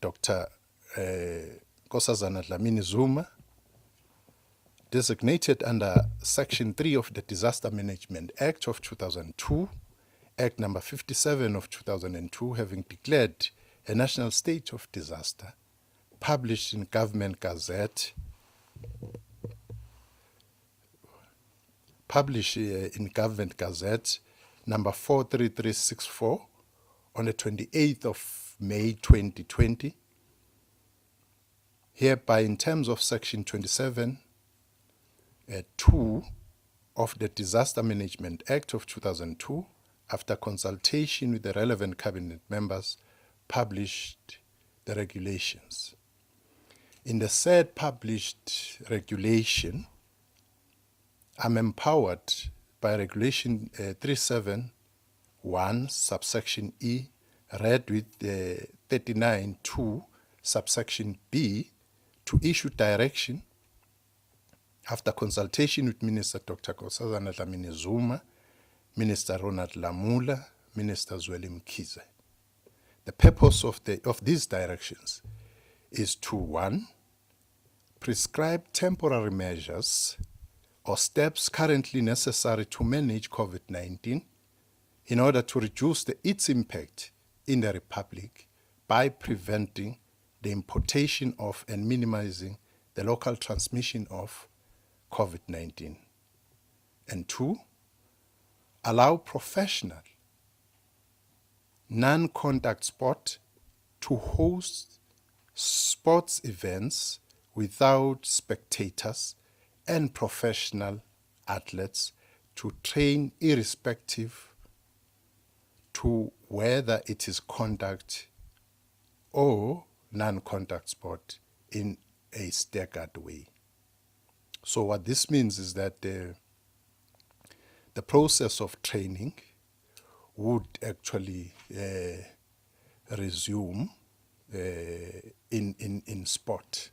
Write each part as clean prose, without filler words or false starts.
Dr. Nkosazana Dlamini-Zuma, designated under Section 3 of the Disaster Management Act of 2002, Act number 57 of 2002, having declared a national state of disaster, published in Government Gazette, number 43364 on the 28th of May 2020, hereby in terms of Section 27, 2 of the Disaster Management Act of 2002, after consultation with the relevant cabinet members, published the regulations. In the said published regulation, I'm empowered by Regulation 371, subsection E, read with 39.2, subsection B, to issue direction after consultation with Minister Dr. Nkosazana Dlamini-Zuma, Minister Ronald Lamula, Minister Zweli Mkhize. The purpose of these directions is to, 1, prescribe temporary measures or steps currently necessary to manage COVID-19 in order to reduce its impact in the Republic by preventing the importation of and minimizing the local transmission of COVID-19. And 2, allow professional, non-contact sport to host sports events without spectators and professional athletes to train irrespective to whether it is contact or non-contact sport in a staggered way. So what this means is that the process of training would actually resume in sport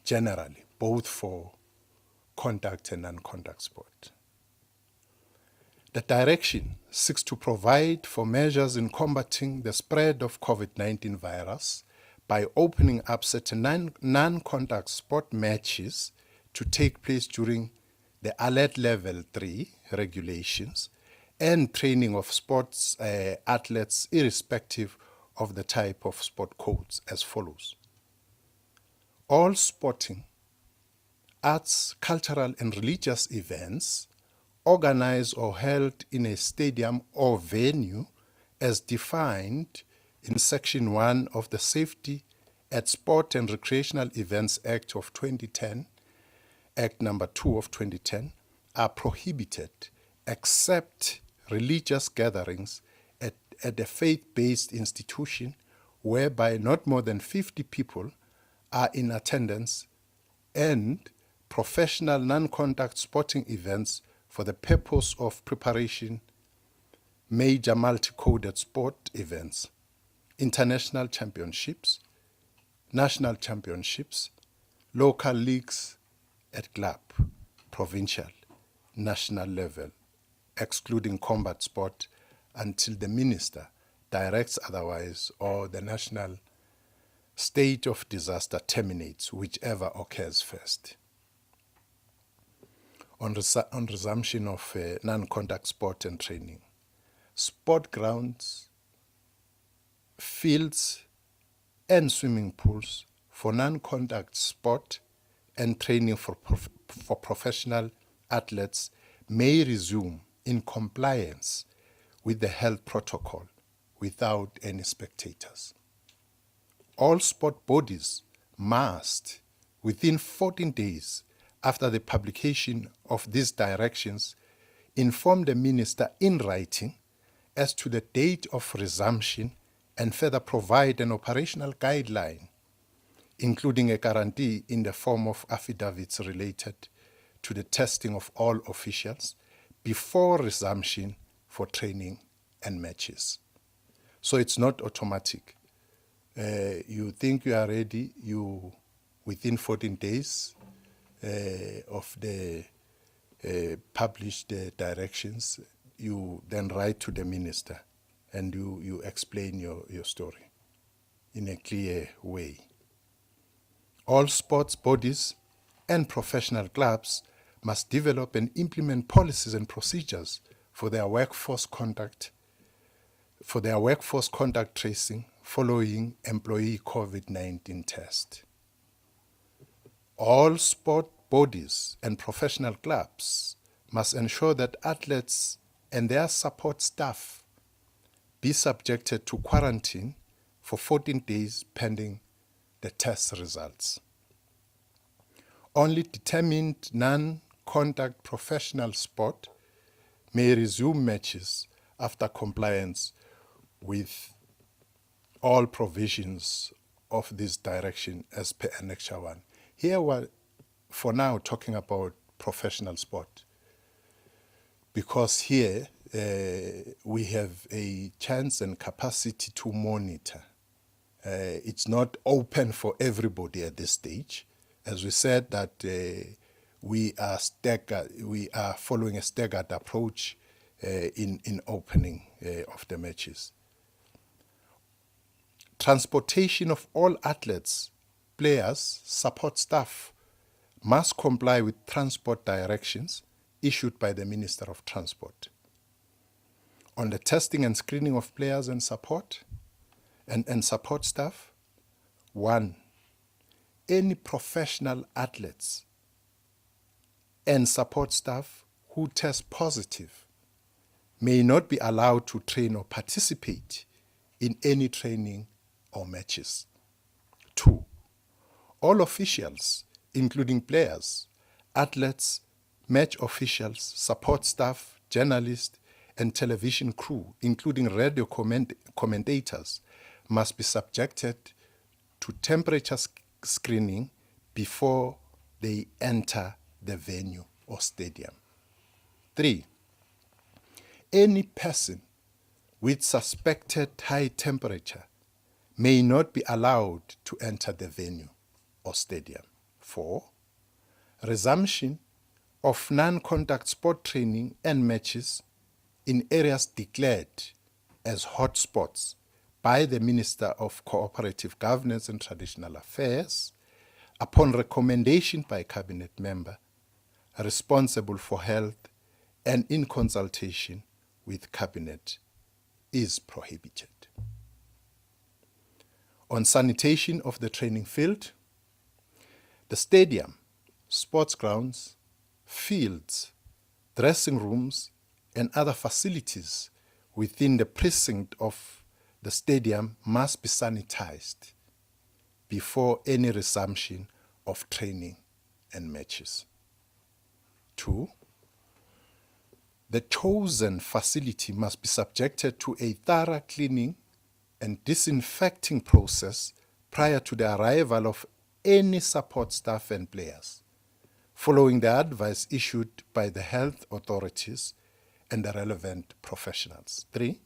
generally, both for contact and non-contact sport. The direction seeks to provide for measures in combating the spread of COVID-19 virus by opening up certain non-contact sport matches to take place during the Alert Level 3 regulations and training of sports athletes irrespective of the type of sport codes as follows. All sporting, arts, cultural and religious events organized or held in a stadium or venue as defined in Section 1 of the Safety at Sport and Recreational Events Act of 2010, Act number 2 of 2010, are prohibited except religious gatherings at a faith-based institution whereby not more than 50 people are in attendance, and professional non-contact sporting events for the purpose of preparation, major multi-coded sport events, international championships, national championships, local leagues at club, provincial, national level, excluding combat sport until the minister directs otherwise or the national state of disaster terminates, whichever occurs first. On resumption of non-contact sport and training, sport grounds, fields, and swimming pools for non-contact sport and training for professional athletes may resume in compliance with the health protocol without any spectators. All sport bodies must, within 14 days after the publication of these directions, inform the minister in writing as to the date of resumption and further provide an operational guideline, including a guarantee in the form of affidavits related to the testing of all officials before resumption for training and matches. So it's not automatic. You think you are ready, you within 14 days of the published directions, you then write to the minister and you explain your story. in a clear way. All sports bodies and professional clubs must develop and implement policies and procedures for their workforce contact tracing following employee COVID-19 test. All sport bodies and professional clubs must ensure that athletes and their support staff be subjected to quarantine for 14 days pending the test results. Only determined non-contact professional sport may resume matches after compliance with all provisions of this direction as per Annexure 1. Here we're, for now, talking about professional sport, because here we have a chance and capacity to monitor. It's not open for everybody at this stage. As we said, that we are following a staggered approach in opening of the matches. Transportation of all athletes, players, support staff must comply with transport directions issued by the Minister of Transport. On the testing and screening of players and support staff, 1. Any professional athletes and support staff who test positive may not be allowed to train or participate in any training or matches. 2. All officials, including players, athletes, match officials, support staff, journalists, and television crew, including radio commentators, must be subjected to temperature screening before they enter the venue or stadium. 3. Any person with suspected high temperature may not be allowed to enter the venue or stadium. 4. Resumption of non-contact sport training and matches in areas declared as hotspots by the Minister of Cooperative Governance and Traditional Affairs upon recommendation by a cabinet member responsible for health and in consultation with cabinet is prohibited. On sanitation of the training field, the stadium, sports grounds, fields, dressing rooms, and other facilities within the precinct of the stadium must be sanitized before any resumption of training and matches. 2. The chosen facility must be subjected to a thorough cleaning and disinfecting process prior to the arrival of any support staff and players, following the advice issued by the health authorities and the relevant professionals. 3.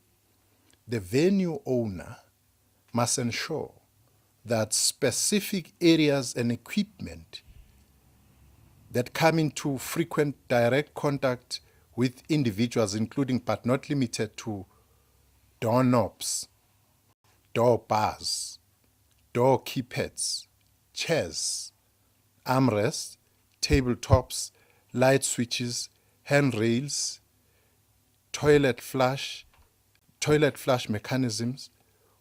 The venue owner must ensure that specific areas and equipment that come into frequent direct contact with individuals, including but not limited to doorknobs, door bars, door keypads, chairs, armrests, tabletops, light switches, handrails, toilet flush mechanisms,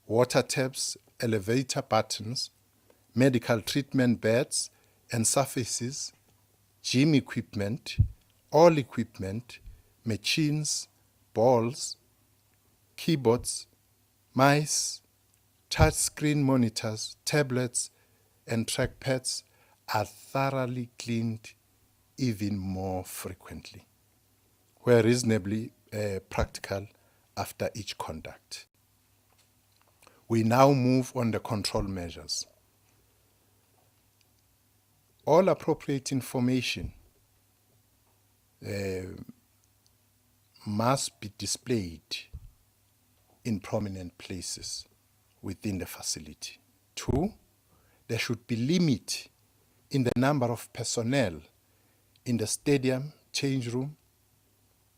water taps, elevator buttons, medical treatment beds and surfaces, gym equipment, all equipment, machines, balls, keyboards, mice, touchscreen monitors, tablets, and trackpads are thoroughly cleaned even more frequently, where reasonably practical after each contact. We now move on the control measures. All appropriate information must be displayed in prominent places within the facility. 2, there should be limit in the number of personnel in the stadium, change room,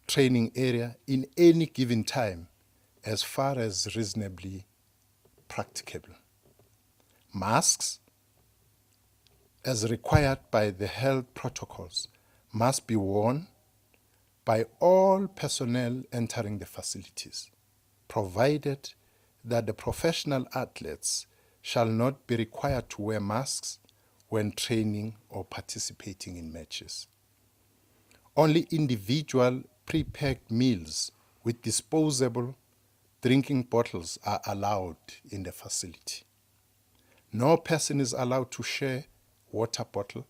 training area in any given time as far as reasonably practicable. Masks, as required by the health protocols, must be worn by all personnel entering the facilities, provided that the professional athletes shall not be required to wear masks when training or participating in matches. Only individual pre-packed meals with disposable drinking bottles are allowed in the facility. No person is allowed to share water bottle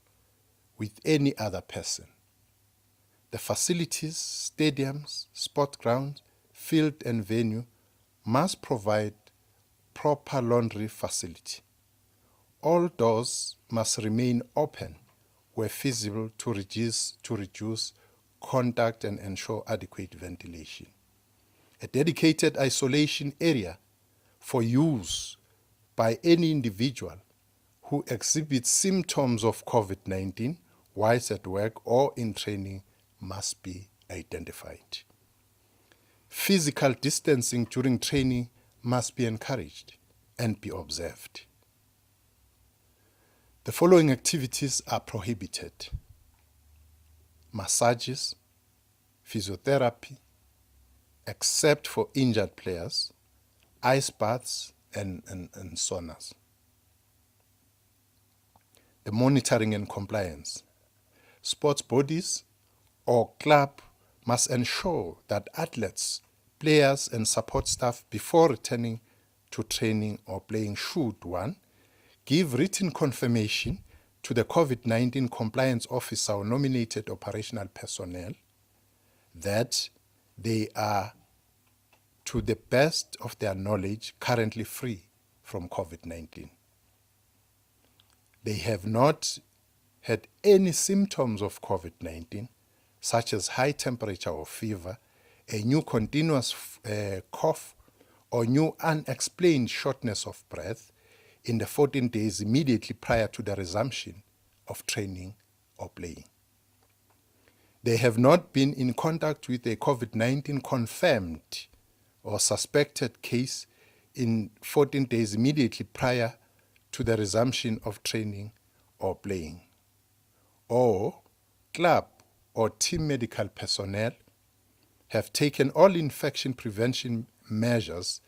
with any other person. The facilities, stadiums, sport grounds, field and venue must provide proper laundry facility. All doors must remain open where feasible to reduce contact and ensure adequate ventilation. A dedicated isolation area for use by any individual who exhibits symptoms of COVID-19 whilst at work or in training must be identified. Physical distancing during training must be encouraged and be observed. The following activities are prohibited: massages, physiotherapy, except for injured players, ice baths, and saunas. The monitoring and compliance. Sports bodies or club must ensure that athletes, players, and support staff before returning to training or playing should: 1. Give written confirmation to the COVID-19 compliance officer or nominated operational personnel that they are, to the best of their knowledge, currently free from COVID-19. They have not had any symptoms of COVID-19, such as high temperature or fever, a new continuous cough, or new unexplained shortness of breath in the 14 days immediately prior to the resumption of training or playing. They have not been in contact with a COVID-19 confirmed or suspected case in 14 days immediately prior to the resumption of training or playing. Or club or team medical personnel have taken all infection prevention measures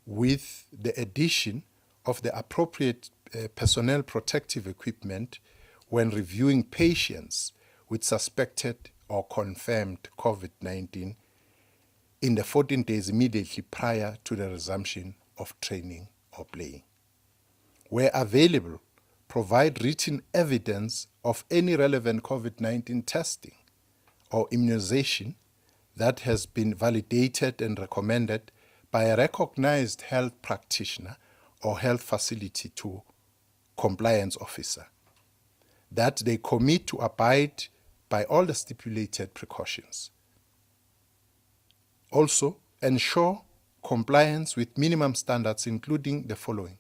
with the addition of the appropriate personnel protective equipment when reviewing patients with suspected or confirmed COVID-19 in the 14 days immediately prior to the resumption of training or playing. Where available, provide written evidence of any relevant COVID-19 testing or immunization that has been validated and recommended by a recognized health practitioner or health facility to compliance officer, that they commit to abide by all the stipulated precautions. Also, ensure compliance with minimum standards, including the following: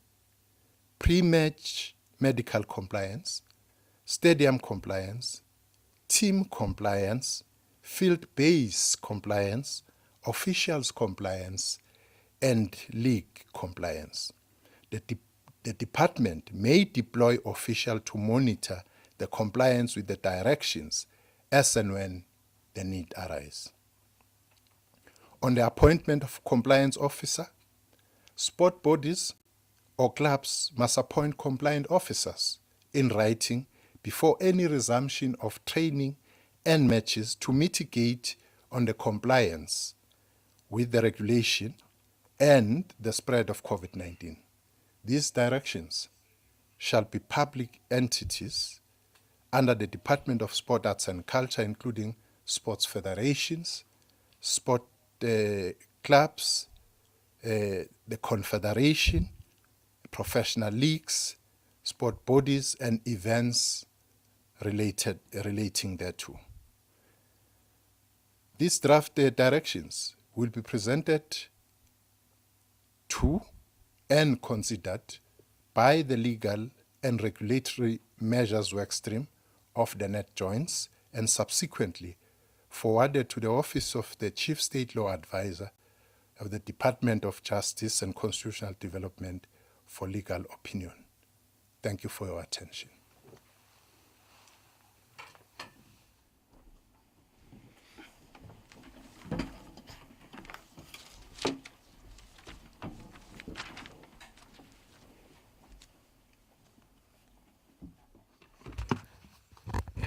pre-match medical compliance, stadium compliance, team compliance, field base compliance, officials compliance, and league compliance. The department may deploy officials to monitor the compliance with the directions as and when the need arises. On the appointment of compliance officer, sport bodies or clubs must appoint compliant officers in writing before any resumption of training and matches to mitigate on the compliance with the regulation and the spread of COVID-19. These directions shall be public entities under the Department of Sport, Arts and Culture, including sports federations, sport clubs, the confederation, professional leagues, sport bodies, and events relating thereto. These draft directions will be presented to and considered by the Legal and Regulatory Measures Workstream of the Net Joints and subsequently forwarded to the Office of the Chief State Law Advisor of the Department of Justice and Constitutional Development for legal opinion. Thank you for your attention.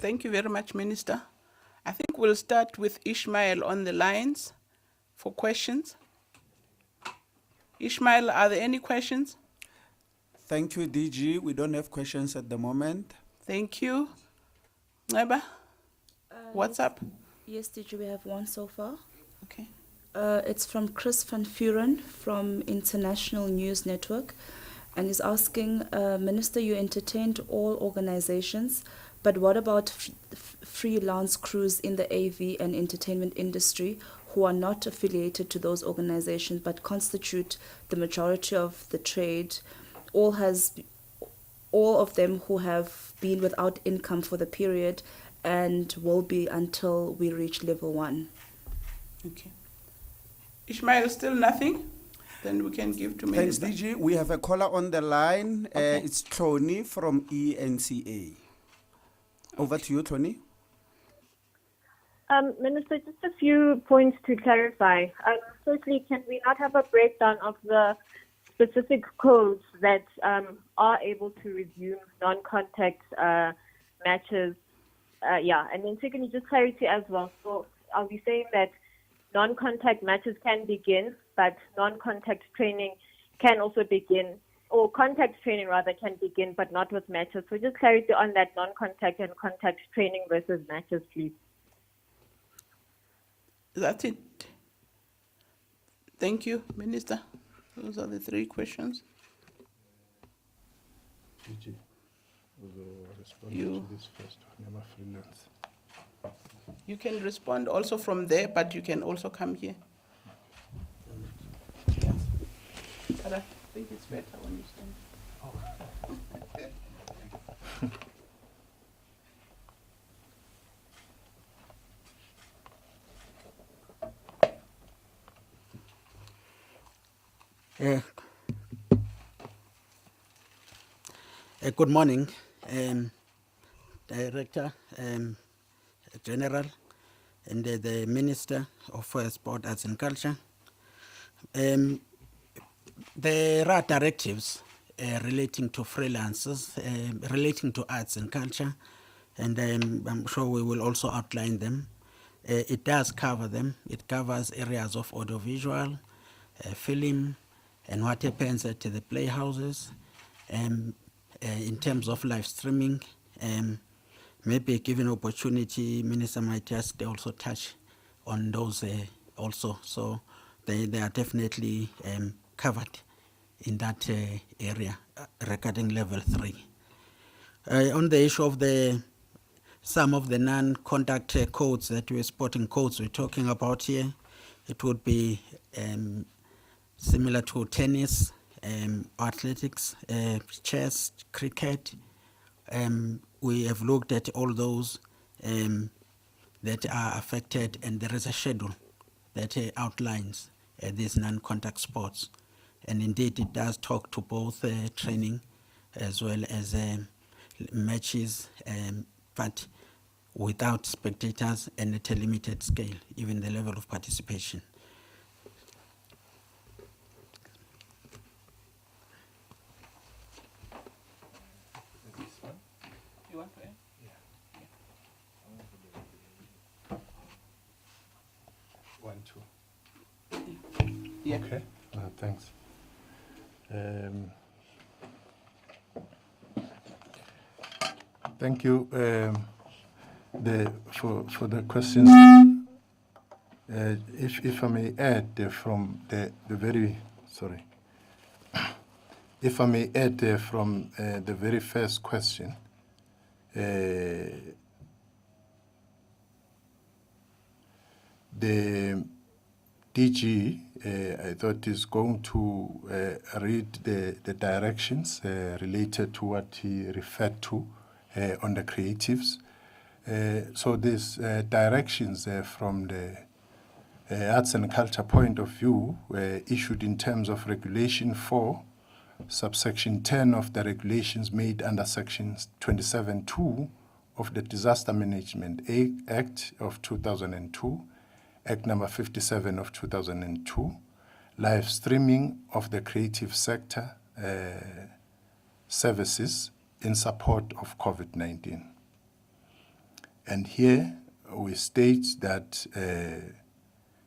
Thank you very much, Minister. I think we'll start with Ishmael on the lines for questions. Ishmael, are there any questions? Thank you, DG. We don't have questions at the moment. Thank you. Neba, what's up? Yes, DG, we have one so far. Okay. It's from Chris van Vuren from International News Network, and he's asking, Minister, you entertained all organizations, but what about freelance crews in the AV and entertainment industry who are not affiliated to those organizations but constitute the majority of the trade? All of them who have been without income for the period and will be until we reach level 1. Okay. Ishmael, still nothing? Then we can give to Thanks, Minister. DG. We have a caller on the line. Okay. It's Tony from ENCA. Over to you, Tony. Minister, just a few points to clarify. Firstly, can we not have a breakdown of the specific codes that are able to resume non-contact matches? And then secondly, just clarity as well. So are we saying that non-contact matches can begin, but non-contact training can also begin, or contact training rather can begin, but not with matches? So just clarity on that non-contact and contact training versus matches, please. That's it. Thank you, Minister. Those are the 3 questions. DG, will respond You- to this first one, freelance. You can respond also from there, but you can also come here. Yeah. But I think it's better when you stand. Good morning, Director General and the Minister of Sport, Arts and Culture. There are directives relating to freelancers, relating to arts and culture, and I'm sure we will also outline them. It does cover them. It covers areas of audiovisual, film, and what happens at the playhouses. In terms of live streaming, maybe given opportunity, Minister might just also touch on those also. So they are definitely covered in that area regarding level 3. On the issue of some of the non-contact codes that we're sporting codes we're talking about here, it would be similar to tennis, athletics, chess, cricket. We have looked at all those that are affected, and there is a schedule that outlines these non-contact sports. And indeed, it does talk to both training as well as matches, but without spectators and at a limited scale, even the level of participation. You want to end? One, two. Yeah. Okay, thanks. Thank you for the questions. If I may add from the very, sorry. If I may add from the very first question, the DG, I thought, is going to read the directions related to what he referred to on the creatives. So these directions from the Arts and Culture point of view were issued in terms of Regulation 4 subsection 10 of the regulations made under section 27(2) of the Disaster Management Act of 2002, Act number 57 of 2002, live streaming of the creative sector services in support of COVID-19. And here we state that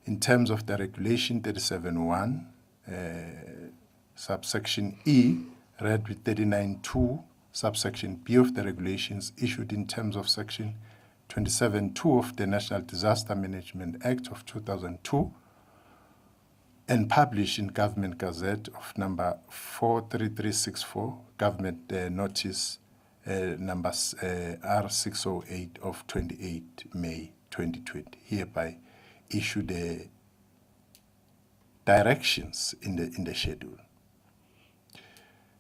in terms of the regulation 37(1), subsection E, read with 39(2), subsection B of the regulations issued in terms of section 27(2) of the National Disaster Management Act of 2002 and published in Government Gazette of number 43364, Government Notice number R608 of 28 May 2020, hereby issue the directions in the schedule.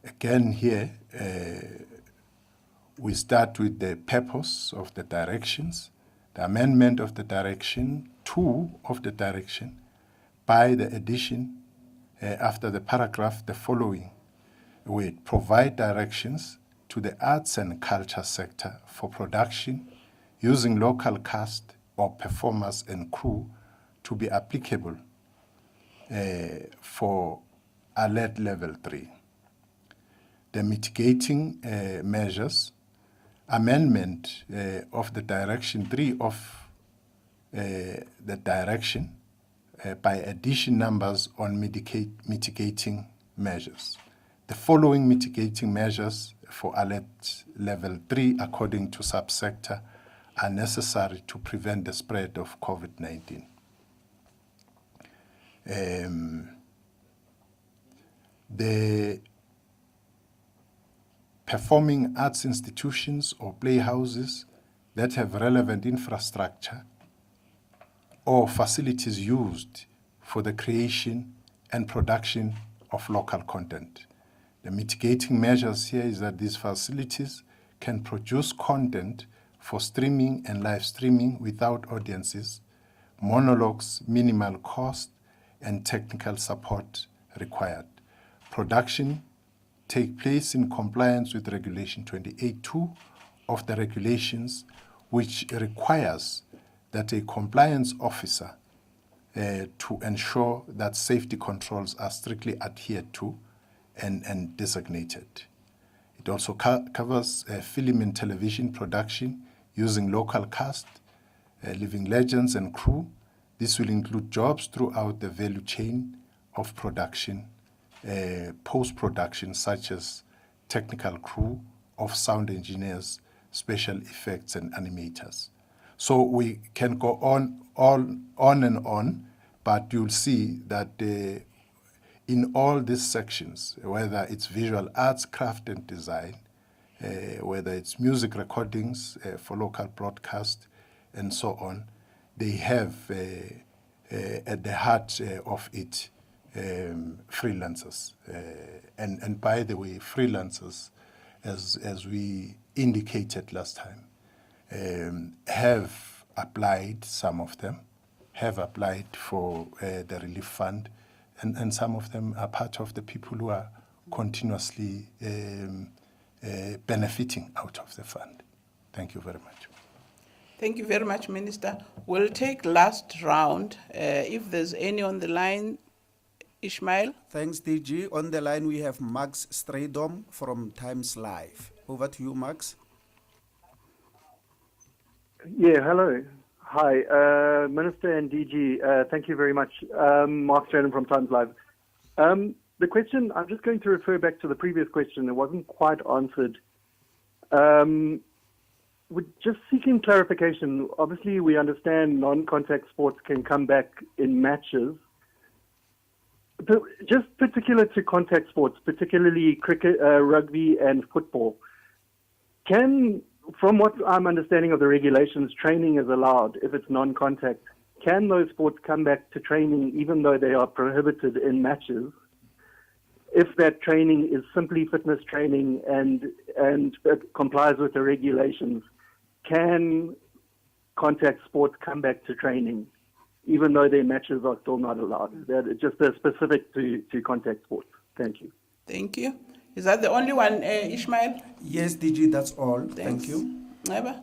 Again, here we start with the purpose of the directions, the amendment of the direction 2 of the direction by the addition after the paragraph the following: we provide directions to the arts and culture sector for production using local cast or performers and crew to be applicable for alert level 3. The mitigating measures, amendment of the direction 3 of the direction by addition numbers on mitigating measures. The following mitigating measures for alert level 3 according to subsector are necessary to prevent the spread of COVID-19. The performing arts institutions or playhouses that have relevant infrastructure or facilities used for the creation and production of local content. The mitigating measures here is that these facilities can produce content for streaming and live streaming without audiences, monologues, minimal cost, and technical support required. Production take place in compliance with Regulation 28(2) of the regulations, which requires that a compliance officer to ensure that safety controls are strictly adhered to and designated. It also covers film and television production using local cast, living legends and crew. This will include jobs throughout the value chain of production, post-production such as technical crew of sound engineers, special effects and animators. So we can go on and on, but you'll see that in all these sections, whether it's visual arts, craft and design, whether it's music recordings for local broadcast and so on, they have at the heart of it freelancers. And by the way, freelancers, as we indicated last time, have applied, some of them have applied for the relief fund, and some of them are part of the people who are continuously benefiting out of the fund. Thank you very much. Thank you very much, Minister. We'll take last round. If there's any on the line, Ishmael. Thanks, DG. On the line, we have Max Straydom from Times Live. Over to you, Max. Yeah, hello. Hi, Minister and DG. Thank you very much. Mark Straydom from Times Live. The question, I'm just going to refer back to the previous question. It wasn't quite answered. We're just seeking clarification. Obviously, we understand non-contact sports can come back in matches. But just particular to contact sports, particularly cricket, rugby and football, from what I'm understanding of the regulations, training is allowed if it's non-contact. Can those sports come back to training even though they are prohibited in matches? If that training is simply fitness training and it complies with the regulations, can contact sports come back to training even though their matches are still not allowed? That is just specific to contact sports. Thank you. Thank you. Is that the only one, Ishmael? Yes, DG, that's all. Thanks. Thank you. Eba?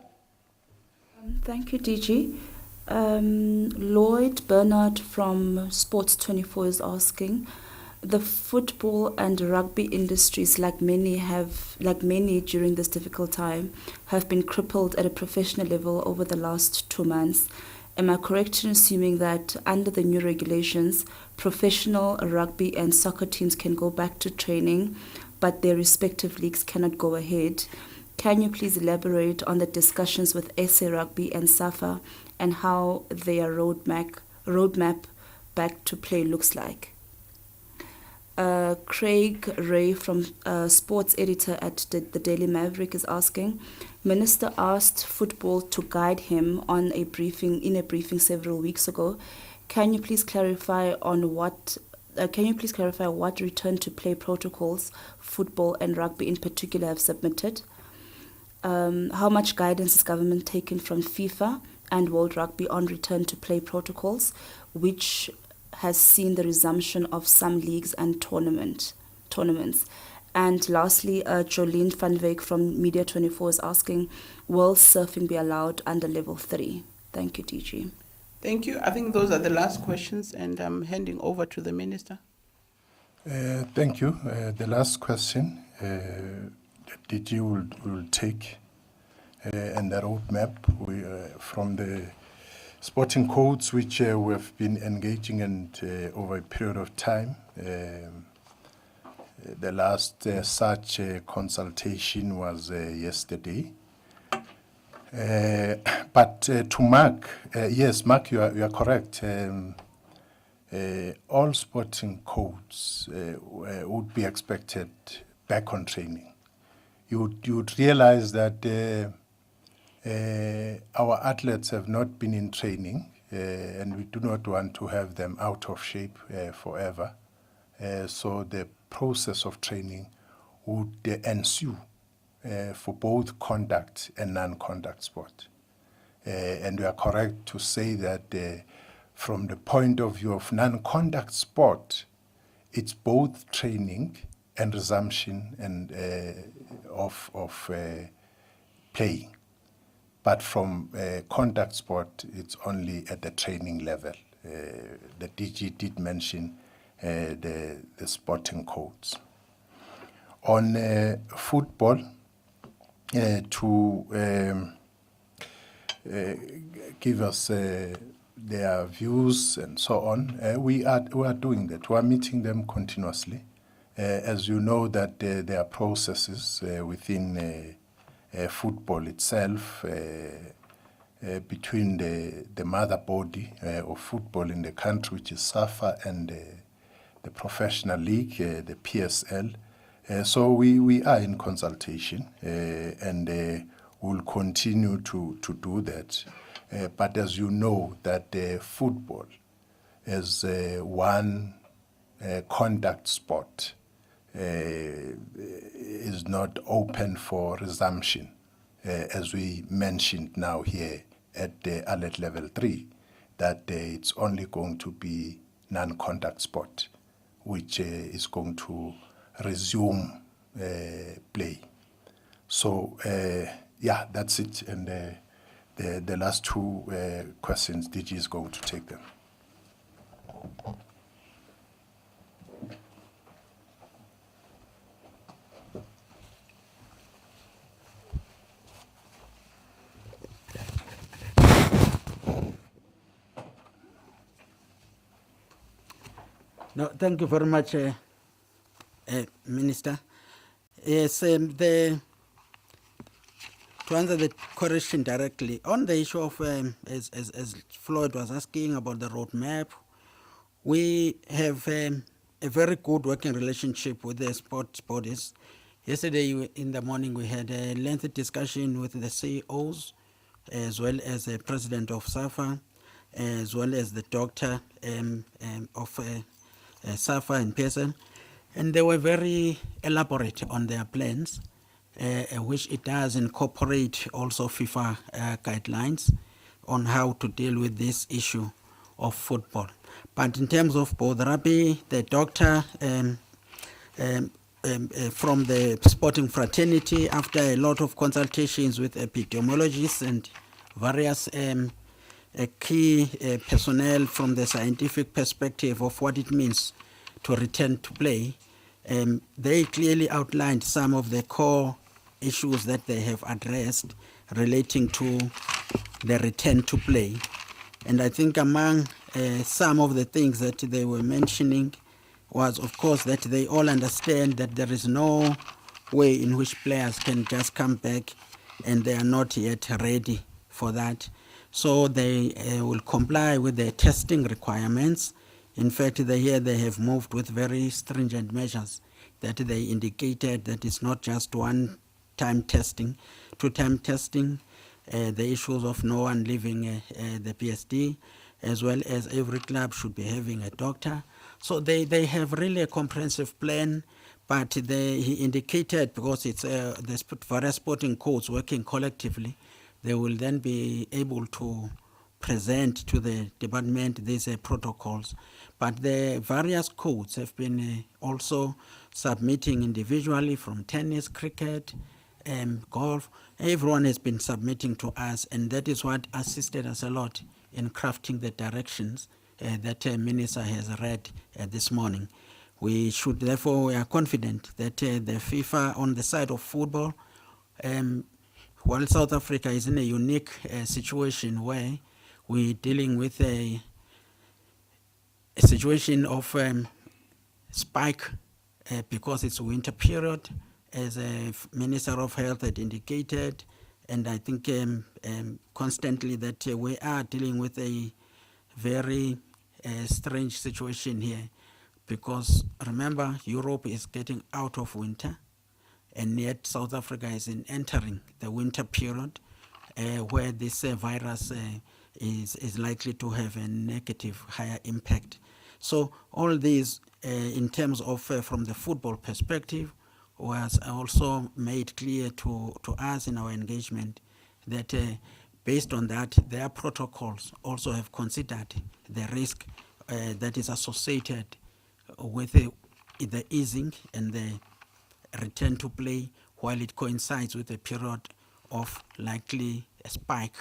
Thank you, DG. Lloyd Bernard from Sports 24 is asking, the football and rugby industries, like many during this difficult time, have been crippled at a professional level over the last 2 months. Am I correct in assuming that under the new regulations, professional rugby and soccer teams can go back to training, but their respective leagues cannot go ahead? Can you please elaborate on the discussions with SA Rugby and SAFA and how their roadmap back to play looks like? Craig Ray from sports editor at the Daily Maverick is asking, Minister asked football to guide him in a briefing several weeks ago. Can you please clarify what return to play protocols football and rugby in particular have submitted? How much guidance has government taken from FIFA and World Rugby on return to play protocols, which has seen the resumption of some leagues and tournaments? And lastly, Jolene van Wyk from Media 24 is asking, will surfing be allowed under level 3? Thank you, DG. Thank you. I think those are the last questions, and I'm handing over to the Minister. Thank you. The last question, the DG will take, and the roadmap from the sporting codes which we have been engaging in over a period of time. The last such consultation was yesterday. But to Mark, yes, Mark, you are correct. All sporting codes would be expected back on training. You would realize that our athletes have not been in training, and we do not want to have them out of shape forever. So the process of training would ensue for both contact and non-contact sport. And we are correct to say that from the point of view of non-contact sport, it's both training and resumption and of playing. But from contact sport, it's only at the training level. The DG did mention the sporting codes. On football, to give us their views and so on, we are doing that. We are meeting them continuously. As you know, that there are processes within football itself, between the mother body of football in the country, which is SAFA, and the professional league, the PSL. So we are in consultation, and we'll continue to do that. But as you know, that football as one contact sport is not open for resumption, as we mentioned now here at the alert level 3, that it's only going to be non-contact sport, which is going to resume play. So, yeah, that's it. And the last two questions, DG is going to take them. No, thank you very much, Minister. Yes, to answer the question directly, on the issue of, as Floyd was asking about the roadmap, we have a very good working relationship with the sports bodies. Yesterday in the morning, we had a lengthy discussion with the CEOs, as well as the president of SAFA, as well as the doctor of SAFA and PSN, and they were very elaborate on their plans, which it does incorporate also FIFA guidelines on how to deal with this issue of football. But in terms of both rugby, the doctor from the sporting fraternity, after a lot of consultations with epidemiologists and various key personnel from the scientific perspective of what it means to return to play, they clearly outlined some of the core issues that they have addressed relating to the return to play. And I think among some of the things that they were mentioning was, of course, that they all understand that there is no way in which players can just come back and they are not yet ready for that. So they will comply with the testing requirements. In fact, they have moved with very stringent measures that they indicated that it's not just one-time testing, two-time testing, the issues of no one leaving the PSD, as well as every club should be having a doctor. So they have really a comprehensive plan, but he indicated, because it's the various sporting codes working collectively, they will then be able to present to the department these protocols. But the various codes have been also submitting individually, from tennis, cricket, golf. Everyone has been submitting to us, and that is what assisted us a lot in crafting the directions that Minister has read this morning. We should, therefore, we are confident that the FIFA, on the side of football, while South Africa is in a unique situation where we're dealing with a situation of spike because it's winter period, as a Minister of Health had indicated, and I think constantly that we are dealing with a very strange situation here, because remember, Europe is getting out of winter, and yet South Africa is entering the winter period where this virus is likely to have a negative, higher impact. So all these, in terms of from the football perspective, was also made clear to us in our engagement that based on that, their protocols also have considered the risk that is associated with the easing and the return to play, while it coincides with a period of likely a spike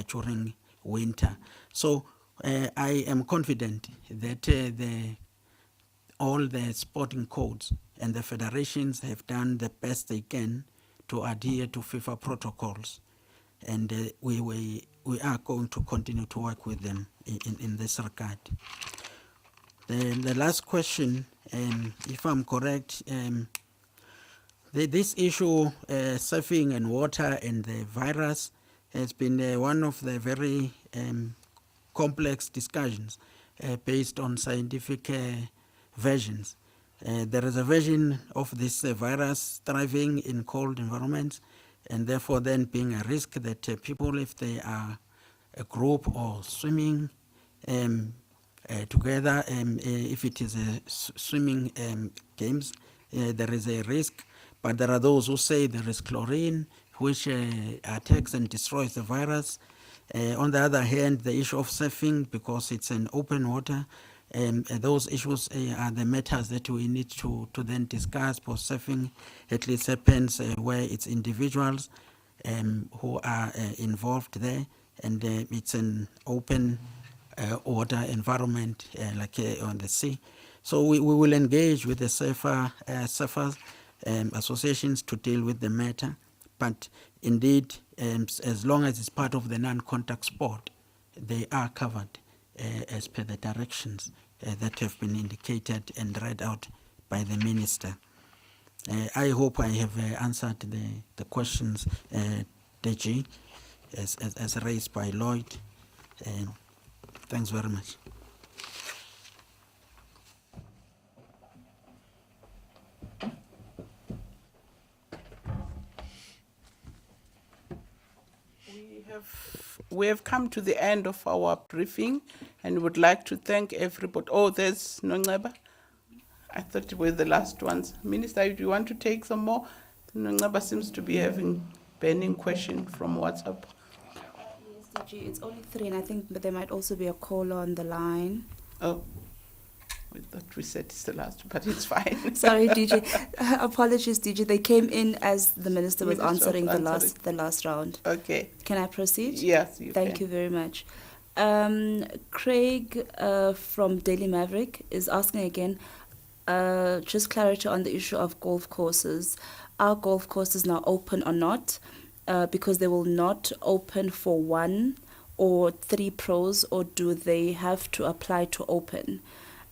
during winter. So I am confident that all the sporting codes and the federations have done the best they can to adhere to FIFA protocols, and we are going to continue to work with them in this regard. The last question, if I'm correct, this issue, surfing and water and the virus, has been one of the very complex discussions based on scientific versions. There is a version of this virus thriving in cold environments, and therefore then being a risk that people, if they are a group or swimming together, if it is a swimming games, there is a risk. But there are those who say there is chlorine, which attacks and destroys the virus. On the other hand, the issue of surfing, because it's an open water, those issues are the matters that we need to then discuss. For surfing, at least happens where it's individuals who are involved there, and it's an open water environment like on the sea. So we will engage with the surfers associations to deal with the matter. But indeed, as long as it's part of the non-contact sport, they are covered as per the directions that have been indicated and read out by the minister. I hope I have answered the questions, DG, as raised by Lloyd. Thanks very much. We have come to the end of our briefing and would like to thank everybody. Oh, there's Nongaba. I thought we were the last ones. Minister, do you want to take some more? Nongaba seems to be having burning question from WhatsApp. Yes, DG, it's only 3, and I think that there might also be a caller on the line. Oh, We thought we said it's the last, but it's fine. Sorry, DG. Apologies, DG. They came in as the minister was Minister was answering answering. the last round. Okay. Can I proceed? Yes, you Thank can. you very much. Craig from Daily Maverick is asking again, just clarity on the issue of golf courses. Are golf courses now open or not? Because they will not open for 1 or 3 pros, or do they have to apply to open?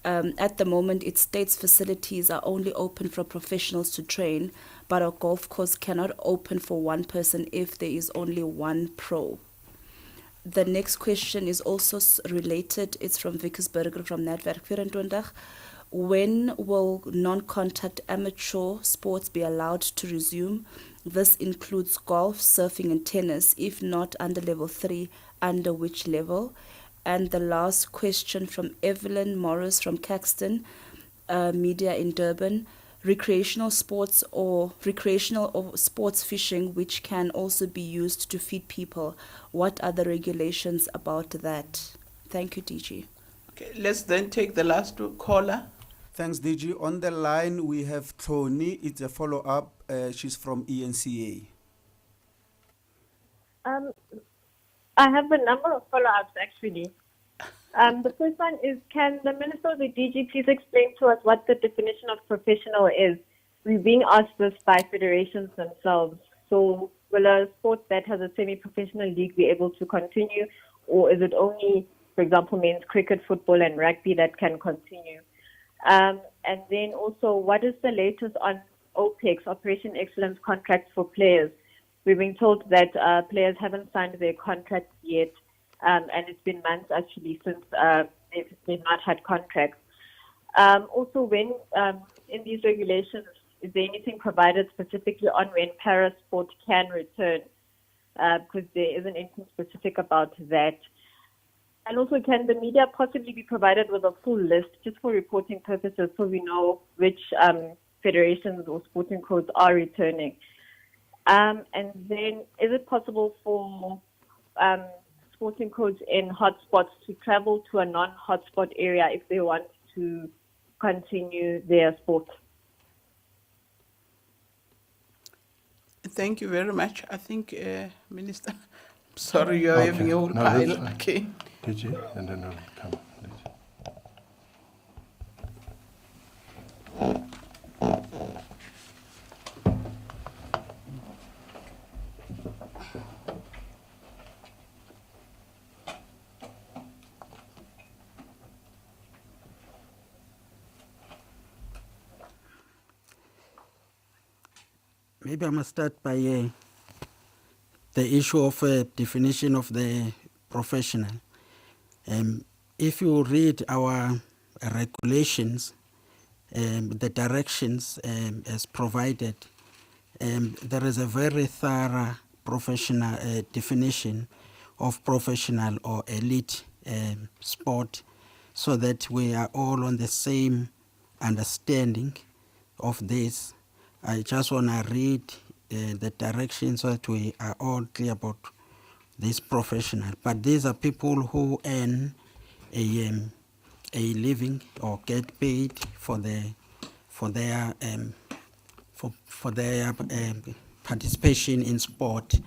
At the moment, it states facilities are only open for professionals to train, but a golf course cannot open for 1 person if there is only 1 pro. The next question is also related. It's from Vickersberger from Netwerk 24. When will non-contact amateur sports be allowed to resume? This includes golf, surfing, and tennis. If not under level 3, under which level? And the last question from Evelyn Morris from Caxton Media in Durban. Recreational sports or sports fishing, which can also be used to feed people. What are the regulations about that? Thank you, DG. Okay, let's then take the last caller. Thanks, DG. On the line, we have Tony. It's a follow-up. She's from ENCA. I have a number of follow-ups, actually. The first one is, can the Minister or the DG please explain to us what the definition of professional is? We're being asked this by federations themselves. So will a sport that has a semi-professional league be able to continue, or is it only, for example, men's cricket, football, and rugby that can continue? And then also, what is the latest on OPEX, Operation Excellence contracts for players? We've been told that players haven't signed their contracts yet, and it's been months actually since they've not had contracts. Also, when in these regulations, is there anything provided specifically on when para sport can return? Because there isn't anything specific about that. And also, can the media possibly be provided with a full list just for reporting purposes so we know which federations or sporting codes are returning? And then, is it possible for sporting codes in hotspots to travel to a non-hotspot area if they want to continue their sport? Thank you very much. I think, Minister, sorry, you're Okay. having a whole No, that's pile. fine. Okay. DG, and then we'll come. Maybe I must start by the issue of definition of the professional. If you read our regulations, the directions as provided, there is a very thorough professional definition of professional or elite sport, so that we are all on the same understanding of this. I just want to read the directions so that we are all clear about this professional. But these are people who earn a living or get paid for their participation in sport,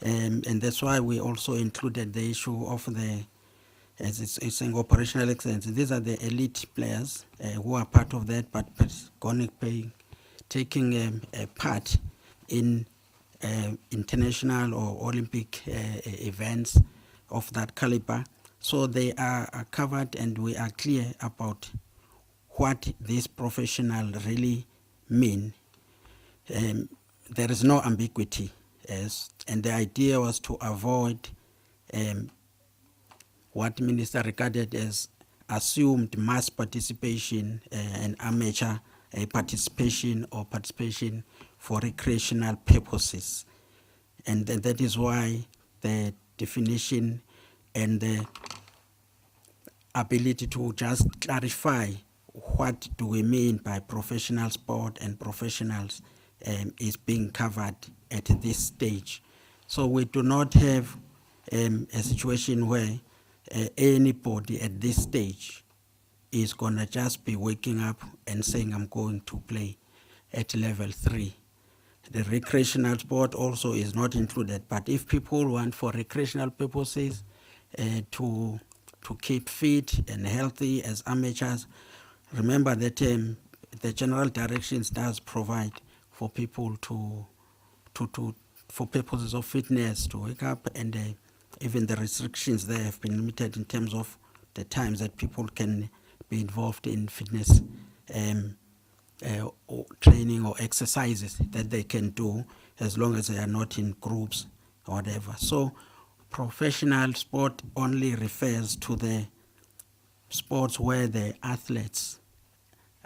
and that's why we also included the issue of the, as it's saying, operational excellence. These are the elite players who are part of that, but taking a part in international or Olympic events of that caliber. So they are covered, and we are clear about what this professional really mean. There is no ambiguity, and the idea was to avoid what Minister regarded as assumed mass participation and amateur participation or participation for recreational purposes. And that is why the definition and the ability to just clarify what do we mean by professional sport and professionals is being covered at this stage. So we do not have a situation where anybody at this stage is gonna just be waking up and saying, I'm going to play at level 3. The recreational sport also is not included, but if people want for recreational purposes to keep fit and healthy as amateurs, remember that the general directions does provide for people for purposes of fitness to wake up, and even the restrictions there have been limited in terms of the times that people can be involved in fitness or training or exercises that they can do, as long as they are not in groups or whatever. So professional sport only refers to the sports where the athletes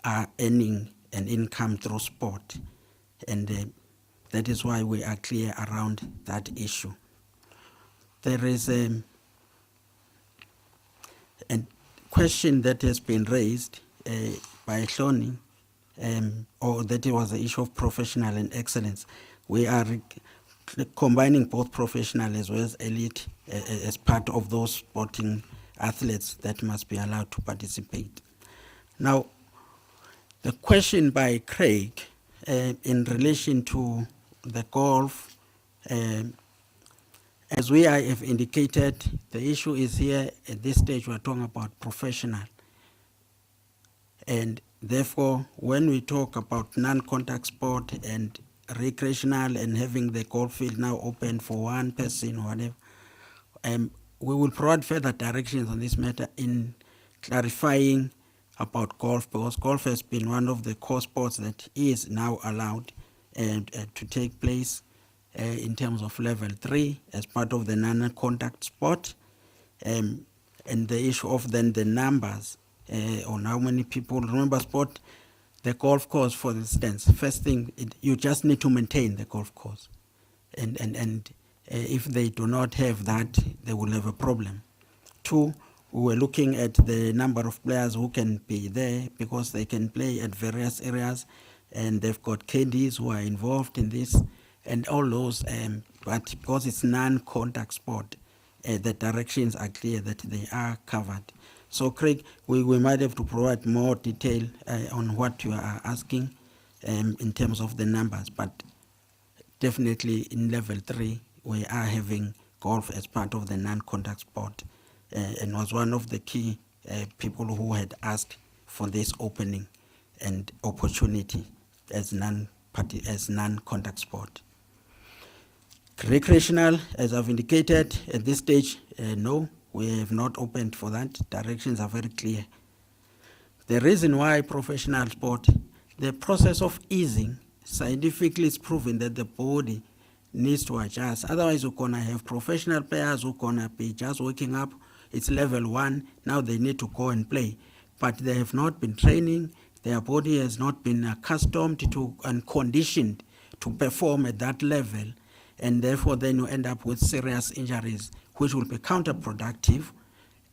are earning an income through sport, and that is why we are clear around that issue. There is a question that has been raised by Hloni, or that it was the issue of professional and excellence. We are combining both professional as well as elite as part of those sporting athletes that must be allowed to participate. Now, the question by Craig in relation to the golf, as we have indicated, the issue is here at this stage we're talking about professional. And therefore, when we talk about non-contact sport and recreational and having the golf field now open for one person or whatever, we will provide further directions on this matter in clarifying about golf, because golf has been one of the core sports that is now allowed to take place in terms of level 3 as part of the non-contact sport, and the issue of then the numbers on how many people. Remember, sport, the golf course, for instance, first thing, you just need to maintain the golf course, and if they do not have that, they will have a problem. 2, we were looking at the number of players who can be there, because they can play at various areas, and they've got caddies who are involved in this, and all those, but because it's non-contact sport, the directions are clear that they are covered. So, Craig, we might have to provide more detail on what you are asking in terms of the numbers, but definitely in level 3, we are having golf as part of the non-contact sport, and was one of the key people who had asked for this opening and opportunity as non-contact sport. Recreational, as I've indicated, at this stage, no, we have not opened for that. Directions are very clear. The reason why professional sport, the process of easing, scientifically it's proven that the body needs to adjust. Otherwise, you're going to have professional players who are going to be just waking up, it's level 1, now they need to go and play. But they have not been training, their body has not been accustomed to and conditioned to perform at that level, and therefore then you end up with serious injuries, which will be counterproductive.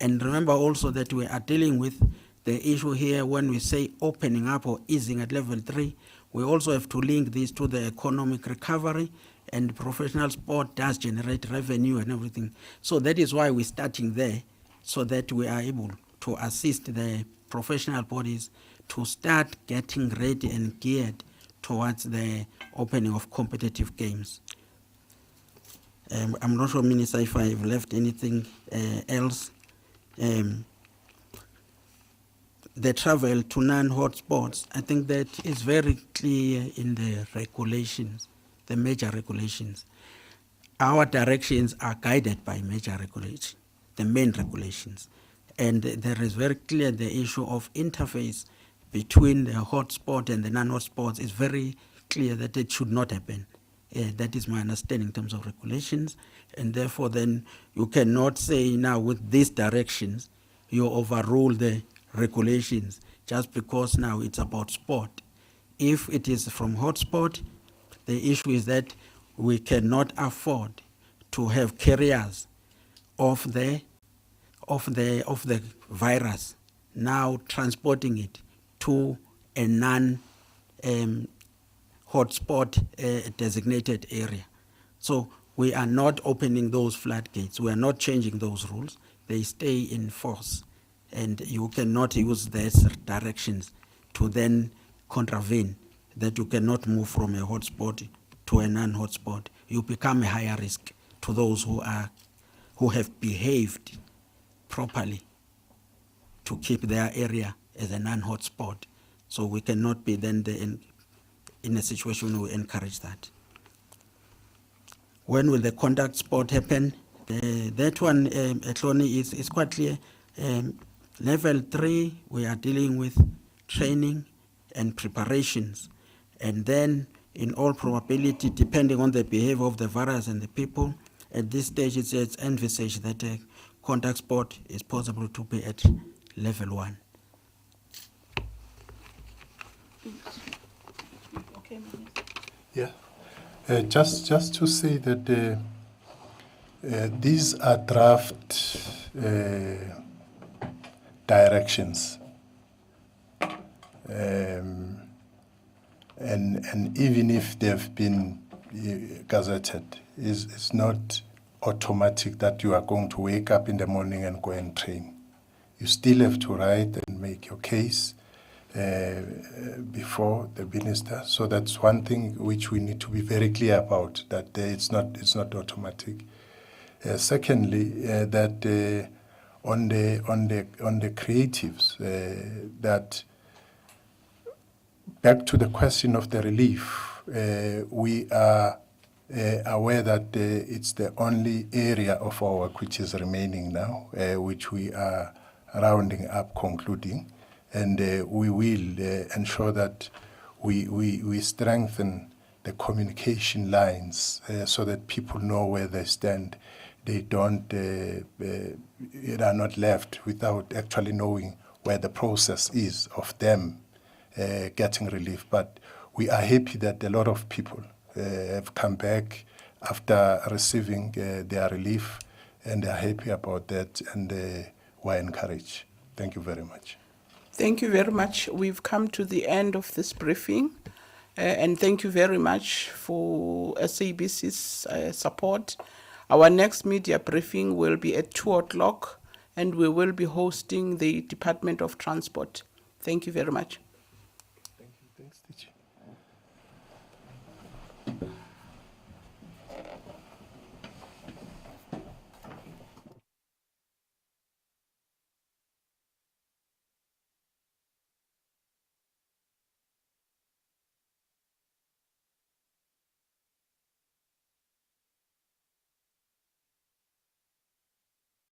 And remember also that we are dealing with the issue here when we say opening up or easing at level 3, we also have to link this to the economic recovery, and professional sport does generate revenue and everything. So that is why we're starting there, so that we are able to assist the professional bodies to start getting ready and geared towards the opening of competitive games. I'm not sure, Minister, if I've left anything else. The travel to non-hotspots, I think that is very clear in the regulations, the major regulations. Our directions are guided by major regulations, the main regulations. And there is very clear the issue of interface between the hotspot and the non-hotspots is very clear that it should not happen. That is my understanding in terms of regulations, and therefore then you cannot say now with these directions you overrule the regulations just because now it's about sport. If it is from hotspot, the issue is that we cannot afford to have carriers of the virus now transporting it to a non hotspot designated area. So we are not opening those floodgates. We are not changing those rules. They stay in force. and you cannot use these directions to then contravene that you cannot move from a hotspot to a non-hotspot. You become a higher risk to those who have behaved properly to keep their area as a non-hotspot. So we cannot be then in a situation where we encourage that. When will the contact sport happen? That one, Etloni, is quite clear. Level 3, we are dealing with training and preparations. And then, in all probability, depending on the behavior of the virus and the people, at this stage it's envisaged that contact sport is possible to be at level 1. Okay, Minister. Yeah. Just to say that these are draft directions. And even if they've been gazetted, it's not automatic that you are going to wake up in the morning and go and train. You still have to write and make your case before the minister. So that's one thing which we need to be very clear about, that it's not automatic. Secondly, that on the creatives, that back to the question of the relief, we are aware that it's the only area of our work which is remaining now, which we are rounding up, concluding, and we will ensure that we strengthen the communication lines so that people know where they stand. They are not left without actually knowing where the process is of them getting relief. But we are happy that a lot of people have come back after receiving their relief, and they are happy about that, and we're encouraged. Thank you very much. Thank you very much. We've come to the end of this briefing, and thank you very much for SABC's support. Our next media briefing will be at 2 o'clock, and we will be hosting the Department of Transport. Thank you very much.